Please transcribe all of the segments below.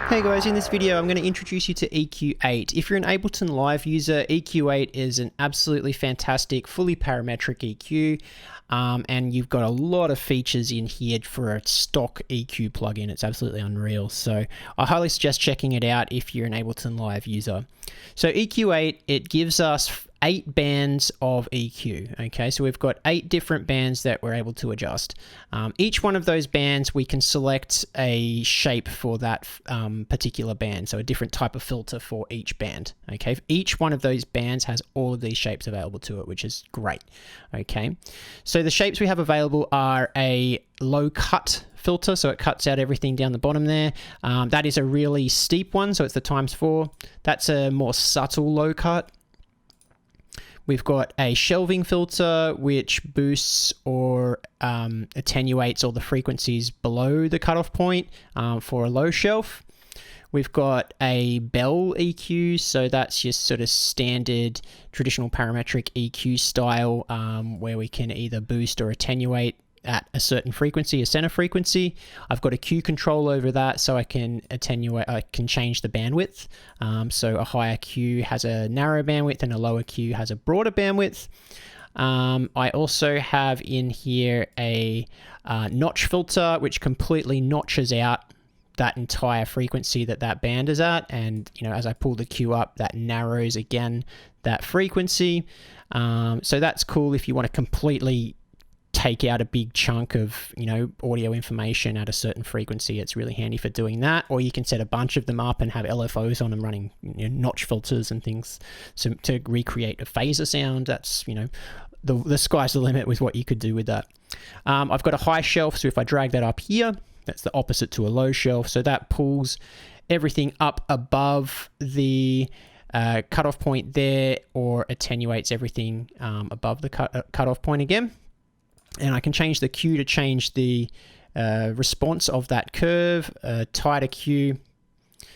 Hey guys, in this video I'm going to introduce you to EQ8. If you're an Ableton Live user, EQ8 is an absolutely fantastic, fully parametric EQ, and you've got a lot of features in here for a stock EQ plugin. It's absolutely unreal, so I highly suggest checking it out if you're an Ableton Live user. So EQ8, it gives us 8 bands of EQ. Okay, so we've got 8 different bands that we're able to adjust. Each one of those bands, we can select a shape for that particular band, so a different type of filter for each band. Okay, each one of those bands has all of these shapes available to it, which is great. Okay, so the shapes we have available are a low cut filter, so it cuts out everything down the bottom there. That is a really steep one, so it's the ×4. That's a more subtle low cut. We've got a shelving filter, which boosts or attenuates all the frequencies below the cutoff point for a low shelf. We've got a bell EQ, so that's just sort of standard traditional parametric EQ style, where we can either boost or attenuate at a certain frequency, a center frequency. I've got a Q control over that, so I can attenuate, I can change the bandwidth. So a higher Q has a narrow bandwidth and a lower Q has a broader bandwidth. I also have in here a notch filter, which completely notches out that entire frequency that that band is at, and as I pull the Q up, that narrows again that frequency. So that's cool if you want to completely take out a big chunk of audio information at a certain frequency. It's really handy for doing that. Or you can set a bunch of them up and have LFOs on them running notch filters and things to recreate a phaser sound. That's the sky's the limit with what you could do with that. I've got a high shelf, so if I drag that up here, that's the opposite to a low shelf, so that pulls everything up above the cutoff point there, or attenuates everything above the cutoff point again. And I can change the Q to change the response of that curve, a tighter Q,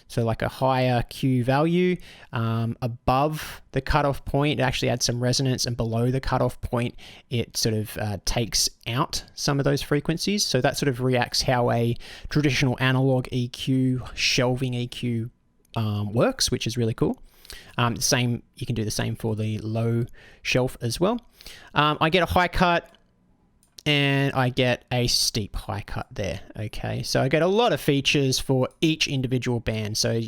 so like a higher Q value above the cutoff point. It actually adds some resonance, and below the cutoff point, it sort of takes out some of those frequencies. So that sort of reacts how a traditional analog EQ, shelving EQ works, which is really cool. Same, you can do the same for the low shelf as well. I get a high cut, and I get a steep high cut there. Okay, so I get a lot of features for each individual band. So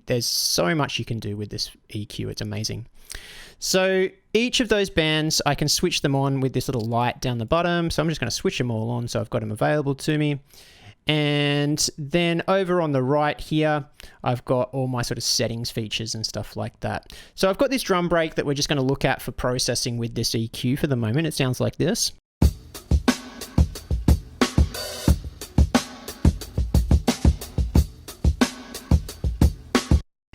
there's so much you can do with this EQ. It's amazing. So each of those bands, I can switch them on with this little light down the bottom. So I'm just going to switch them all on, so I've got them available to me. And then over on the right here, I've got all my sort of settings features and stuff like that. So I've got this drum break that we're just going to look at for processing with this EQ for the moment. It sounds like this.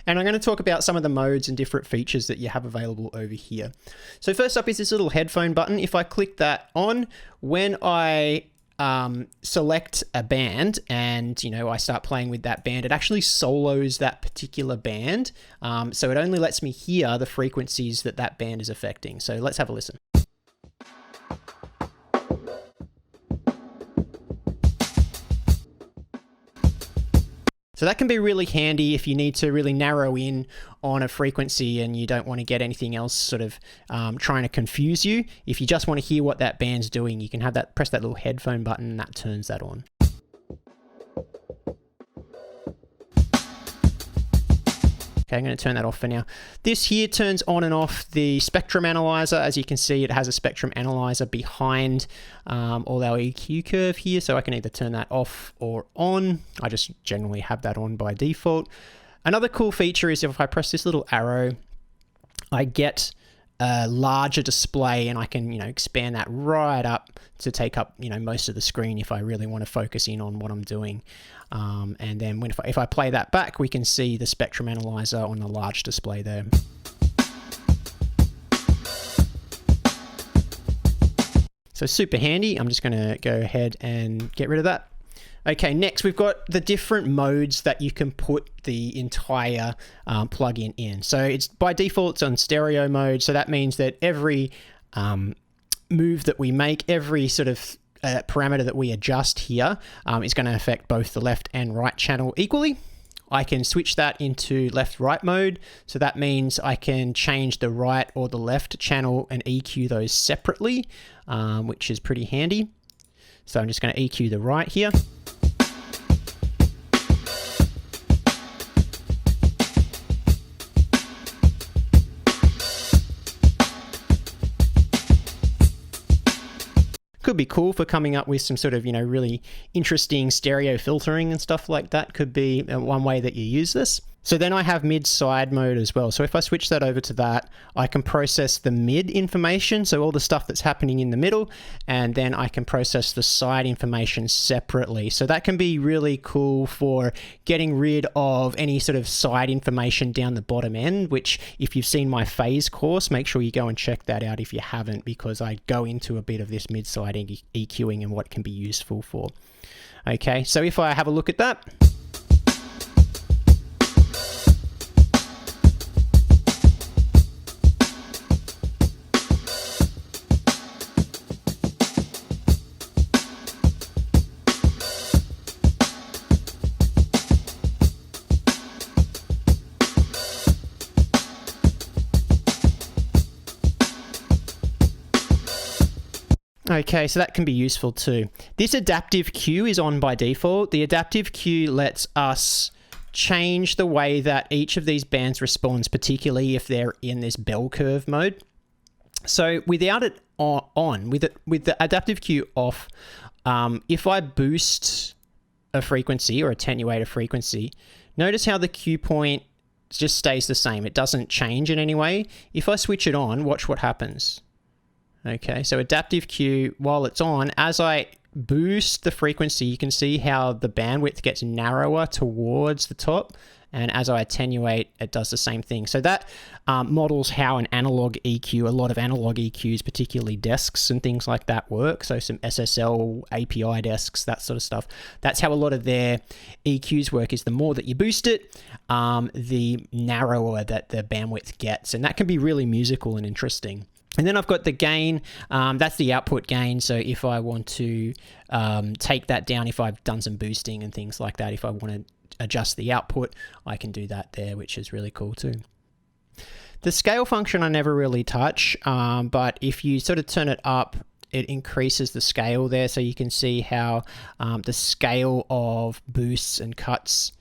And I'm going to talk about some of the modes and different features that you have available over here. So first up is this little headphone button. If I click that on, when I select a band and I start playing with that band, it actually solos that particular band. So it only lets me hear the frequencies that that band is affecting. So let's have a listen. So that can be really handy if you need to really narrow in on a frequency and you don't want to get anything else sort of trying to confuse you. If you just want to hear what that band's doing, you can have that, press that little headphone button, and that turns that on. Okay, I'm going to turn that off for now. This here turns on and off the spectrum analyzer. As you can see, it has a spectrum analyzer behind all our EQ curve here, so I can either turn that off or on. I just generally have that on by default. Another cool feature is if I press this little arrow, I get a larger display, and I can expand that right up to take up most of the screen if I really want to focus in on what I'm doing. And then if I play that back, we can see the spectrum analyzer on the large display there. So super handy. I'm just going to go ahead and get rid of that. Okay, next we've got the different modes that you can put the entire plugin in. So it's by default, it's on stereo mode. So that means that every move that we make, every sort of parameter that we adjust here is going to affect both the left and right channel equally. I can switch that into left-right mode. So that means I can change the right or the left channel and EQ those separately, which is pretty handy. So I'm just going to EQ the right here. Could be cool for coming up with some sort of, really interesting stereo filtering and stuff like that. Could be one way that you use this. So then I have mid-side mode as well. So if I switch that over to that, I can process the mid information, so all the stuff that's happening in the middle, and then I can process the side information separately. So that can be really cool for getting rid of any sort of side information down the bottom end, which if you've seen my phase course, make sure you go and check that out if you haven't, because I go into a bit of this mid-side EQing and what it can be useful for. Okay, so if I have a look at that, okay, so that can be useful too. This adaptive cue is on by default. The adaptive cue lets us change the way that each of these bands responds, particularly if they're in this bell curve mode. So without it on, with the adaptive cue off, if I boost a frequency or attenuate a frequency, notice how the cue point just stays the same. It doesn't change in any way. If I switch it on, watch what happens. Okay, so adaptive cue, while it's on, as I boost the frequency, you can see how the bandwidth gets narrower towards the top. And as I attenuate, it does the same thing. So that models how an analog EQ, a lot of analog EQs, particularly desks and things like that work. So some SSL, API desks, that sort of stuff. That's how a lot of their EQs work, is the more that you boost it, the narrower that the bandwidth gets. And that can be really musical and interesting. And then I've got the gain, that's the output gain. So if I want to take that down, if I've done some boosting and things like that, if I want to adjust the output, I can do that there, which is really cool too. The scale function I never really touch, but if you sort of turn it up, it increases the scale there. So you can see how the scale of boosts and cuts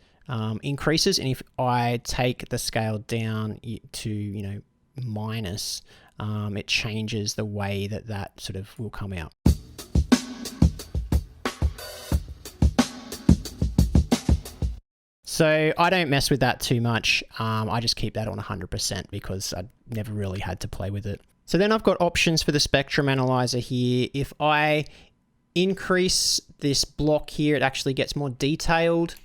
increases. And if I take the scale down to, minus, it changes the way that sort of will come out. So I don't mess with that too much. I just keep that on 100% because I never really had to play with it. So then I've got options for the spectrum analyzer here. If I increase this block here, it actually gets more detailed.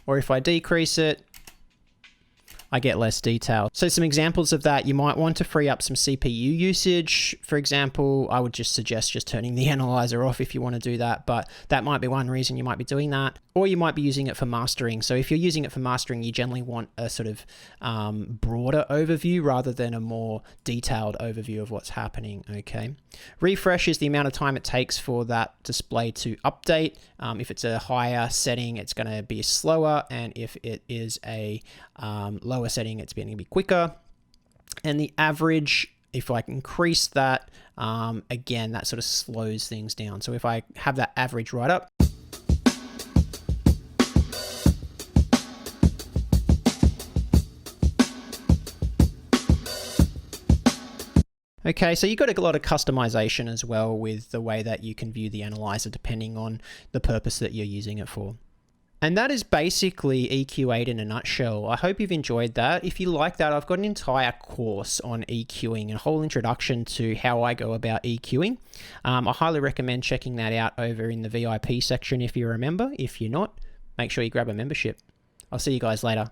Or if I decrease it, I get less detail. So some examples of that, you might want to free up some CPU usage. For example, I would just suggest just turning the analyzer off if you want to do that, but that might be one reason you might be doing that. Or you might be using it for mastering. So if you're using it for mastering, you generally want a sort of broader overview rather than a more detailed overview of what's happening, okay? Refresh is the amount of time it takes for that display to update. If it's a higher setting, it's going to be slower, and if it is a lower setting, it's going to be quicker. And the average, if I increase that, again, that sort of slows things down. So if I have that average right up, okay, so you've got a lot of customization as well with the way that you can view the analyzer depending on the purpose that you're using it for. And that is basically EQ8 in a nutshell. I hope you've enjoyed that. If you like that, I've got an entire course on EQing, a whole introduction to how I go about EQing. I highly recommend checking that out over in the VIP section if you're a member. If you're not, make sure you grab a membership. I'll see you guys later.